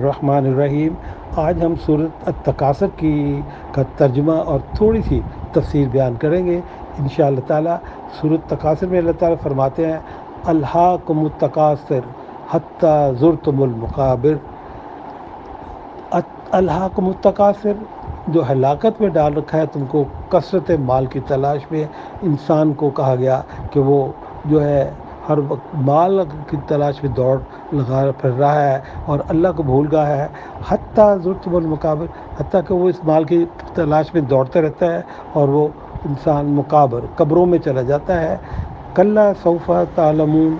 बिस्मिल्लाहिर्रहमानिर्रहीम। आज हम सूरत अत-तकासुर का तर्जुमा और थोड़ी सी तफसीर बयान करेंगे इंशाअल्लाह ताला। सूरत तकासुर में अल्लाह ताला फरमाते हैं, अल्हाकुमुत तकासुर हत्ता ज़ुरतुमुल मक़ाबिर। अल्हाकुमुत तकासुर, जो हलाकत में डाल रखा है तुमको कसरत माल की तलाश में। इंसान को कहा गया कि वो जो है हर वक्त माल की तलाश में दौड़ लगा फिर रहा है और अल्लाह को भूल गया है। हत्ता ज़ुरतुमुल मक़ाबिर, हत्ता कि वो इस माल की तलाश में दौड़ता रहता है और वो इंसान मुक़ाबिर कब्रों में चला जाता है। कल्ला सौफ़ा तालमून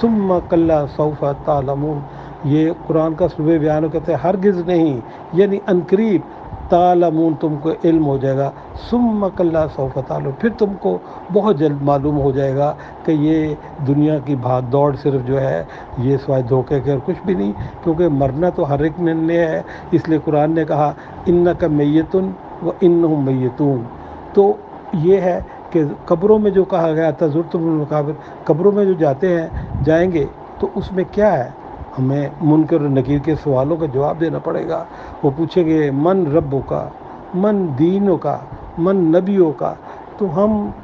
सुम्मा कल्ला सौफ़ा तालमून, ये कुरान का सुबह बयान कहते हैं हरगिज़ नहीं, यानी अनकरीब तालमून तुमको इल्म हो जाएगा, सुम्मा कल्ला सौफ़ा तालमून, फिर तुमको बहुत जल्द मालूम हो जाएगा कि ये दुनिया की भाग दौड़ सिर्फ जो है ये सिवाय धोखे के और कुछ भी नहीं, क्योंकि मरना तो हर एक ने है। इसलिए कुरान ने कहा इन्नका मैयतुन व इन्नहुम मैयतून। तो ये है कि कब्रों में जो कहा गया था ज़ुरतुमुल मक़ाबिर, कब्रों में जो जाएंगे तो उसमें क्या है, हमें मुनकर और नकीर के सवालों का जवाब देना पड़ेगा। वो पूछेंगे मन रब्बो का, मन दीनों का, मन नबियों का। तो हम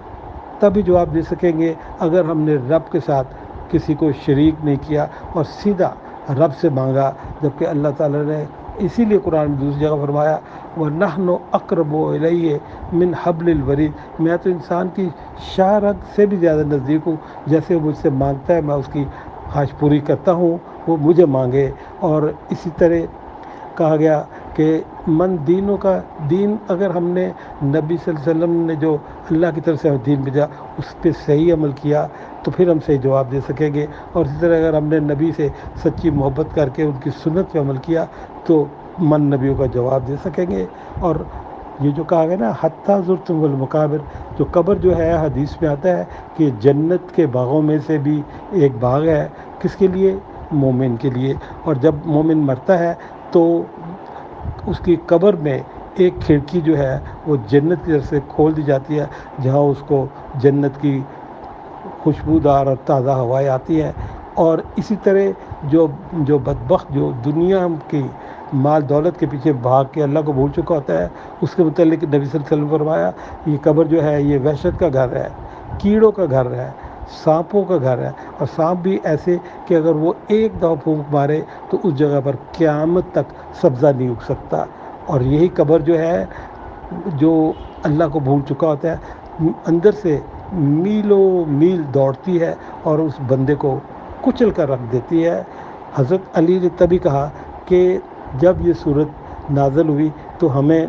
तभी जवाब दे सकेंगे अगर हमने रब के साथ किसी को शरीक नहीं किया और सीधा रब से मांगा। जबकि अल्लाह ताला ने इसीलिए कुरान में दूसरी जगह फरमाया, व नहनु अक़रबु इलैहि मिन हब्लिल वरीद, मैं तो इंसान की शाह-रग से भी ज़्यादा नज़दीक हूँ। जैसे वो मुझसे मांगता है मैं उसकी ख्वाहिश पूरी करता हूँ, वो मुझे मांगे। और इसी तरह कहा गया कि मन दीनों का, दीन अगर हमने नबी सल्लल्लाहु अलैहि वसल्लम ने जो अल्लाह की तरफ से हमें दीन भेजा उस पर सही अमल किया तो फिर हम सही जवाब दे सकेंगे। और इसी तरह अगर हमने नबी से सच्ची मोहब्बत करके उनकी सुन्नत पे अमल किया तो मन नबियों का जवाब दे सकेंगे। और ये जो कहा गया ना हत्ता ज़ुरतुमुल मक़ाबिर, जो कब्र जो है हदीस में आता है कि जन्नत के बागों में से भी एक बाग है। किसके लिए? मोमिन के लिए। और जब मोमिन मरता है तो उसकी कब्र में एक खिड़की जो है वो जन्नत की तरफ से खोल दी जाती है, जहाँ उसको जन्नत की खुशबूदार और ताज़ा हवाएं आती हैं। और इसी तरह जो बदबख्त जो दुनिया की माल दौलत के पीछे भाग के अल्लाह को भूल चुका होता है, उसके मुतालिक नबी सल्लल्लाहु अलैहि वसल्लम फरमाया ये कब्र जो है ये वहशत का घर है, कीड़ों का घर है, सांपों का घर है। और सांप भी ऐसे कि अगर वो एक दफ़ा फूंक मारे तो उस जगह पर क़यामत तक सब्ज़ा नहीं उग सकता। और यही कब्र जो है जो अल्लाह को भूल चुका होता है अंदर से मीलों मील दौड़ती है और उस बंदे को कुचल कर रख देती है। हज़रत अली ने तभी कहा कि जब ये सूरत नाज़िल हुई तो हमें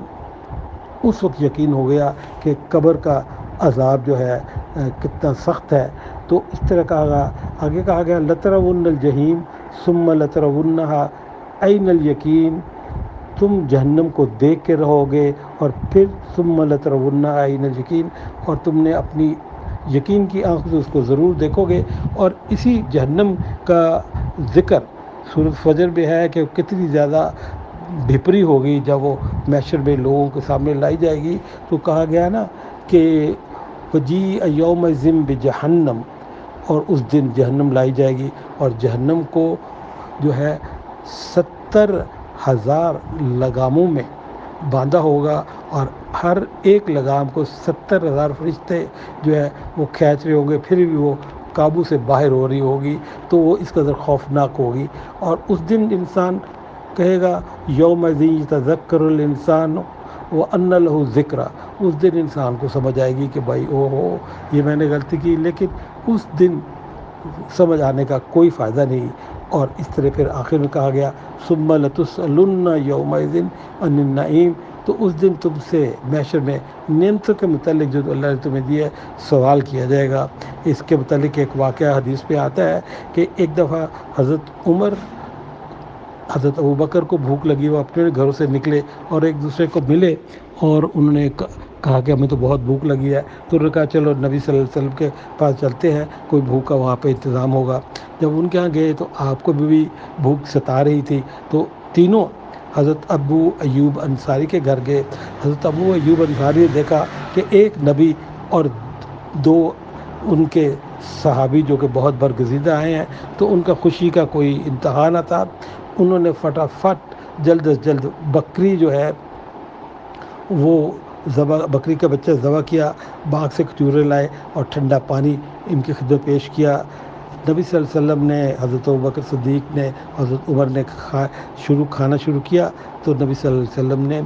उस वक्त यकीन हो गया कि कब्र का अज़ाब जो है कितना सख्त है। तो इस तरह कहा आगे कहा गया लतरवुन्नल जहीम सुम्मा लतरवुन्नहा ऐनल यकीन, तुम जहन्नम को देख के रहोगे और फिर सुम्मा लतरवुन्नहा ऐनल यकीन, और तुमने अपनी यकीन की आंखों से उसको ज़रूर देखोगे। और इसी जहन्नम का ज़िक्र सूरत फजर में है कि कितनी ज़्यादा भिपरी होगी जब वो महशर में लोगों के सामने लाई जाएगी। तो कहा गया ना कि वजी यौम ज़िम जहन्नम, और उस दिन जहन्नम लाई जाएगी और जहन्नम को जो है 70,000 लगामों में बांधा होगा और हर एक लगाम को 70,000 फरिश्ते जो है वो खींच रहे होंगे, फिर भी वो काबू से बाहर हो रही होगी। तो वो इस कदर खौफनाक होगी। और उस दिन इंसान कहेगा यौमइज़ यतज़क्करुल इंसान व अन्ना लहू ज़िक्रा, उस दिन इंसान को समझ आएगी कि भाई ओहो ये मैंने गलती की, लेकिन उस दिन समझ आने का कोई फ़ायदा नहीं। और इस तरह फिर आखिर में कहा गया सुम्मा लतुसअलुन्ना यौमइज़िन अनिन नईम, तो उस दिन तुमसे महशर में नेमतों के मुतालिक जो अल्लाह ने तुम्हें दिया है सवाल किया जाएगा। इसके मुतालिक एक वाक़या हदीस में आता है कि एक दफ़ा हज़रत अबू बकर को भूख लगी, वो अपने घरों से निकले और एक दूसरे को मिले और उन्होंने कहा कि हमें तो बहुत भूख लगी है। तो उन्होंने कहा चलो नबी सल्लल्लाहु अलैहि वसल्लम के पास चलते हैं, कोई भूख का वहाँ पे इंतज़ाम होगा। जब उनके यहाँ गए तो आपको भी भूख सता रही थी। तो तीनों हज़रत अबू अयूब अंसारी के घर गए। हज़रत अबू अयूब अंसारी ने देखा कि एक नबी और दो उनके सहाबी जो कि बहुत बरगज़ीदा आए हैं, तो उनका खुशी का कोई इंतहा न था। انہوں نے فٹافٹ جلد از جلد بکری جو ہے وہ بکری کا بچہ ذبح کیا، باغ سے کھجورے لائے اور ٹھنڈا پانی ان کی خدمت پیش کیا۔ نبی صلی اللہ علیہ وسلم نے، حضرت ابوبکر صدیق نے، حضرت عمر نے کھانا شروع کیا تو نبی صلی اللہ علیہ وسلم نے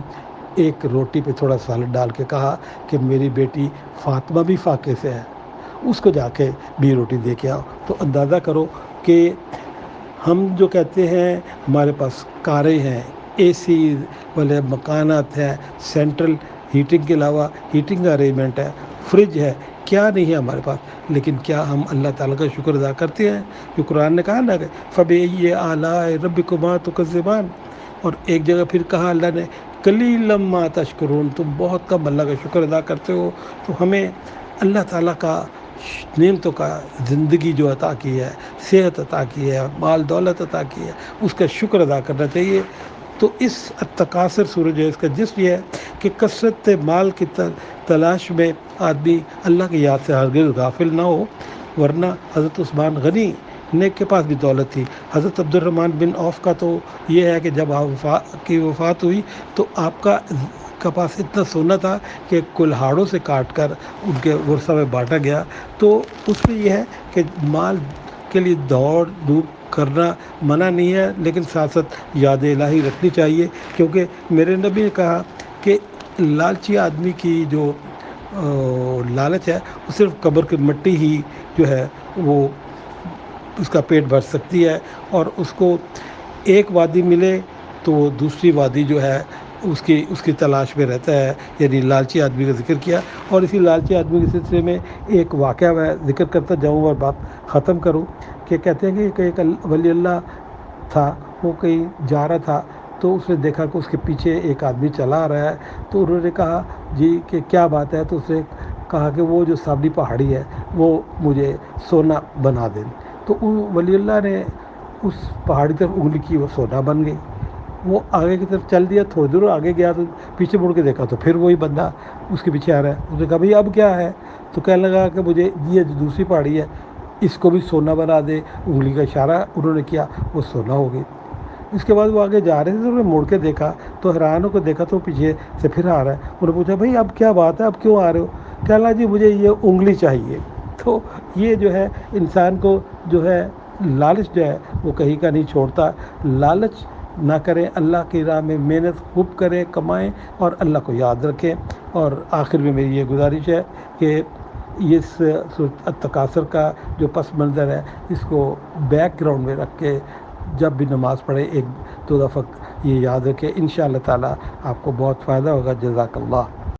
ایک روٹی پہ تھوڑا سالن ڈال کے کہا کہ میری بیٹی فاطمہ بھی فاقے سے ہے، اس کو جا کے بھی روٹی دے کے آؤ۔ تو اندازہ کرو کہ ہم جو کہتے ہیں ہمارے پاس کاریں ہیں، اے سی والے مکانات ہیں، سینٹرل ہیٹنگ کے علاوہ ہیٹنگ کا ارینجمنٹ ہے، فریج ہے، کیا نہیں ہے ہمارے پاس، لیکن کیا ہم اللہ تعالیٰ کا شکر ادا کرتے ہیں؟ جو قرآن نے کہا نا کہ فَبِأَيِّ آلَاءِ رَبِّكُمَا تُكَذِّبَانِ، اور ایک جگہ پھر کہا اللہ نے قَلِيلًا مَا تَشْكُرُونَ، تم بہت کم اللہ کا شکر ادا کرتے ہو۔ تو ہمیں اللہ تعالیٰ کا نعمتوں کا زندگی جو عطا کی ہے، صحت عطا کی ہے، مال دولت عطا کی ہے، اس کا شکر ادا کرنا چاہیے۔ تو اس التکاثر سورج ہے، اس کا جسم یہ ہے کہ کثرت مال کی تلاش میں آدمی اللہ کی یاد سے ہرگز غافل نہ ہو، ورنہ حضرت عثمان غنی نیک کے پاس بھی دولت تھی۔ حضرت عبد الرحمن بن عوف کا تو یہ ہے کہ جب آپ کی وفات ہوئی تو آپ کا پاس اتنا سونا تھا کہ کلہاڑوں سے کاٹ کر ان کے ورثہ میں بانٹا گیا۔ تو اس میں یہ ہے کہ مال کے لیے دوڑ دھوپ کرنا منع نہیں ہے، لیکن ساتھ ساتھ یاد الہی رکھنی چاہیے، کیونکہ میرے نبی نے کہا کہ لالچی آدمی کی جو لالچ ہے وہ صرف قبر کی مٹی ہی جو ہے وہ اس کا پیٹ بھر سکتی ہے، اور اس کو ایک وادی ملے تو وہ دوسری وادی جو ہے اس کی تلاش میں رہتا ہے، یعنی لالچی آدمی کا ذکر کیا۔ اور اسی لالچی آدمی کے سلسلے میں ایک واقعہ میں ذکر کرتا جاؤں اور بات ختم کروں کہ کہتے ہیں کہ ایک ولی اللہ تھا، وہ کہیں جا رہا تھا تو اس نے دیکھا کہ اس کے پیچھے ایک آدمی چلا آ رہا ہے، تو انہوں نے کہا جی کہ کیا بات ہے؟ تو اس نے کہا کہ وہ جو سامنے پہاڑی ہے وہ مجھے سونا بنا دیں۔ تو ولی اللہ نے اس پہاڑی طرف انگلی کی، وہ سونا بن گئی۔ وہ آگے کی طرف چل دیا، تھوڑی دور آگے گیا تو پیچھے مڑ کے دیکھا تو پھر وہی بندہ اس کے پیچھے آ رہا ہے۔ اس نے کہا بھائی اب کیا ہے؟ تو کہنے لگا کہ مجھے یہ جو دوسری پہاڑی ہے اس کو بھی سونا بنا دے۔ انگلی کا اشارہ انہوں نے کیا، وہ سونا ہو گئی۔ اس کے بعد وہ آگے جا رہے تھے تو انہوں نے مڑ کے دیکھا تو حیران ہو کے دیکھا تو پیچھے سے پھر آ رہا ہے۔ انہوں نے پوچھا بھائی اب کیا بات ہے، اب کیوں آ رہے ہو؟ کہنے لگا جی مجھے یہ انگلی چاہیے۔ تو یہ جو ہے انسان کو جو ہے لالچ جو ہے وہ کہیں کا نہیں چھوڑتا۔ لالچ نہ کریں، اللہ کی راہ میں محنت خوب کریں، کمائیں اور اللہ کو یاد رکھیں۔ اور آخر میں میری یہ گزارش ہے کہ اس التکاثر کا جو پس منظر ہے اس کو بیک گراؤنڈ میں رکھ کے جب بھی نماز پڑھے ایک دو دفعہ یہ یاد رکھیں، انشاءاللہ تعالی آپ کو بہت فائدہ ہوگا۔ جزاک اللہ۔